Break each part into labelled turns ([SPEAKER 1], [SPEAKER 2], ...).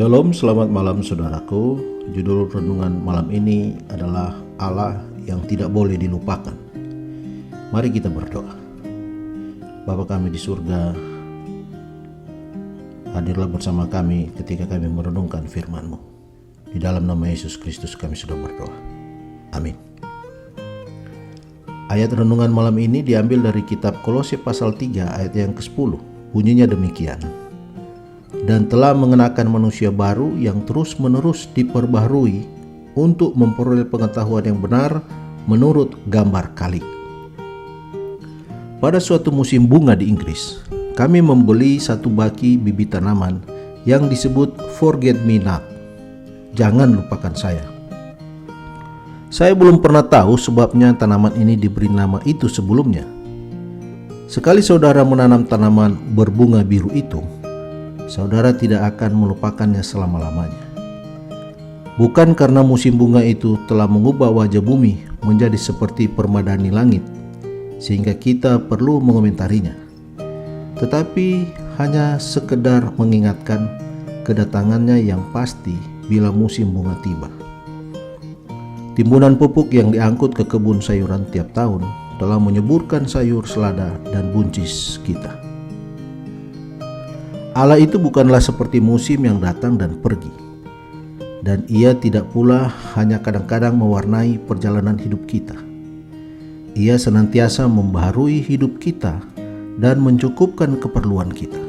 [SPEAKER 1] Shalom, selamat malam saudaraku. Judul renungan malam ini adalah Allah yang tidak boleh dilupakan. Mari kita berdoa. Bapa kami di surga, hadirlah bersama kami ketika kami merenungkan firman-Mu. Di dalam nama Yesus Kristus kami sudah berdoa. Amin. Ayat renungan malam ini diambil dari kitab Kolose pasal 3 ayat yang ke-10. Bunyinya demikian. Dan telah mengenakan manusia baru yang terus-menerus diperbaharui untuk memperoleh pengetahuan yang benar menurut gambar Khalik. Pada suatu musim bunga di Inggris, kami membeli satu baki bibit tanaman yang disebut Forget Me Not. Jangan lupakan saya. Saya belum pernah tahu sebabnya tanaman ini diberi nama itu sebelumnya. Sekali saudara menanam tanaman berbunga biru itu, saudara tidak akan melupakannya selama-lamanya. Bukan karena musim bunga itu telah mengubah wajah bumi menjadi seperti permadani langit, sehingga kita perlu mengomentarinya, tetapi hanya sekedar mengingatkan kedatangannya yang pasti bila musim bunga tiba. Timbunan pupuk yang diangkut ke kebun sayuran tiap tahun telah menyuburkan sayur, selada, dan buncis kita. Allah itu bukanlah seperti musim yang datang dan pergi, dan Ia tidak pula hanya kadang-kadang mewarnai perjalanan hidup kita. Ia senantiasa membaharui hidup kita dan mencukupkan keperluan kita.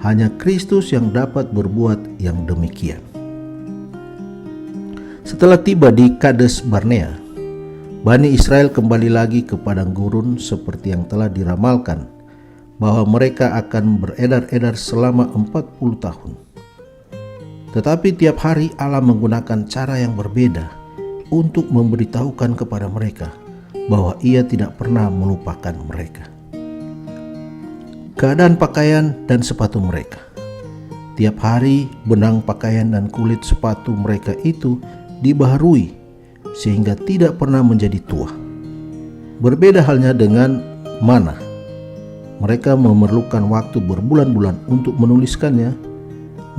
[SPEAKER 1] Hanya Kristus yang dapat berbuat yang demikian. Setelah tiba di Kades Barnea, Bani Israel kembali lagi ke padang gurun seperti yang telah diramalkan bahwa mereka akan beredar-edar selama 40 tahun. Tetapi tiap hari Allah menggunakan cara yang berbeda untuk memberitahukan kepada mereka bahwa Ia tidak pernah melupakan mereka. Keadaan pakaian dan sepatu mereka. Tiap hari benang pakaian dan kulit sepatu mereka itu dibaharui sehingga tidak pernah menjadi tua. Berbeda halnya dengan mana. Mereka memerlukan waktu berbulan-bulan untuk menuliskannya,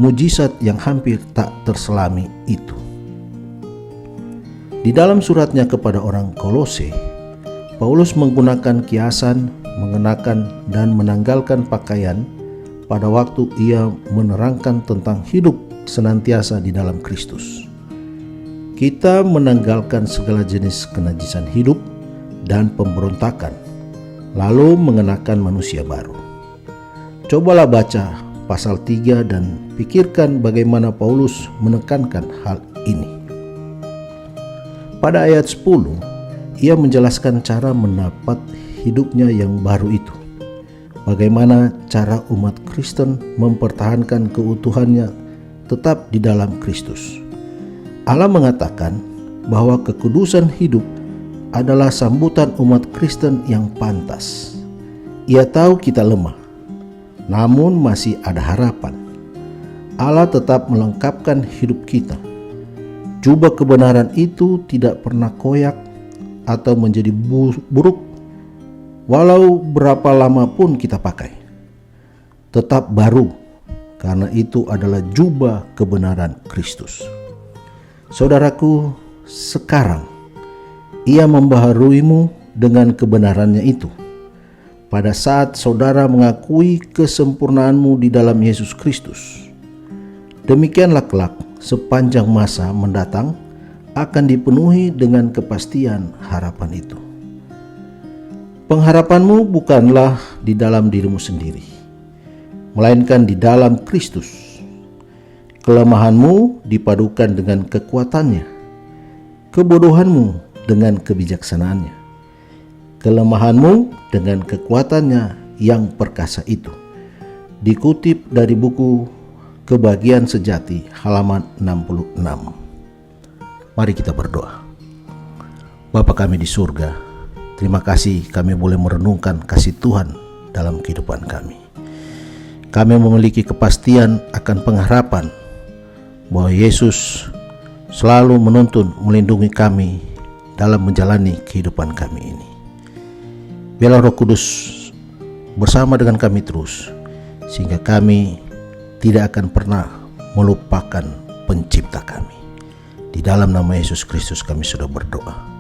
[SPEAKER 1] mujizat yang hampir tak terselami itu. Di dalam suratnya kepada orang Kolose, Paulus menggunakan kiasan, mengenakan dan menanggalkan pakaian pada waktu ia menerangkan tentang hidup senantiasa di dalam Kristus. Kita menanggalkan segala jenis kenajisan hidup dan pemberontakan, lalu mengenakan manusia baru. Cobalah baca pasal 3 dan pikirkan bagaimana Paulus menekankan hal ini. Pada ayat 10, ia menjelaskan cara mendapat hidupnya yang baru itu. Bagaimana cara umat Kristen mempertahankan keutuhannya tetap di dalam Kristus. Allah mengatakan bahwa kekudusan hidup adalah sambutan umat Kristen yang pantas. Ia tahu kita lemah, namun masih ada harapan. Allah tetap melengkapkan hidup kita. Jubah kebenaran itu tidak pernah koyak atau menjadi buruk, walau berapa lama pun kita pakai. Tetap baru, karena itu adalah jubah kebenaran Kristus. Saudaraku, sekarang Ia membaharuimu dengan kebenarannya itu. Pada saat saudara mengakui kesempurnaanmu di dalam Yesus Kristus, demikianlah kelak sepanjang masa mendatang akan dipenuhi dengan kepastian harapan itu. Pengharapanmu bukanlah di dalam dirimu sendiri, melainkan di dalam Kristus. Kelemahanmu dipadukan dengan kekuatannya, kebodohanmu dengan kebijaksanaannya, kelemahanmu dengan kekuatannya yang perkasa itu. Dikutip dari buku Kebahagiaan Sejati halaman 66. Mari kita berdoa. Bapa kami di surga, terima kasih kami boleh merenungkan kasih Tuhan dalam kehidupan kami. Kami memiliki kepastian akan pengharapan bahwa Yesus selalu menuntun melindungi kami dalam menjalani kehidupan kami ini. Biarlah Roh Kudus bersama dengan kami terus, sehingga kami tidak akan pernah melupakan pencipta kami. Di dalam nama Yesus Kristus kami sudah berdoa.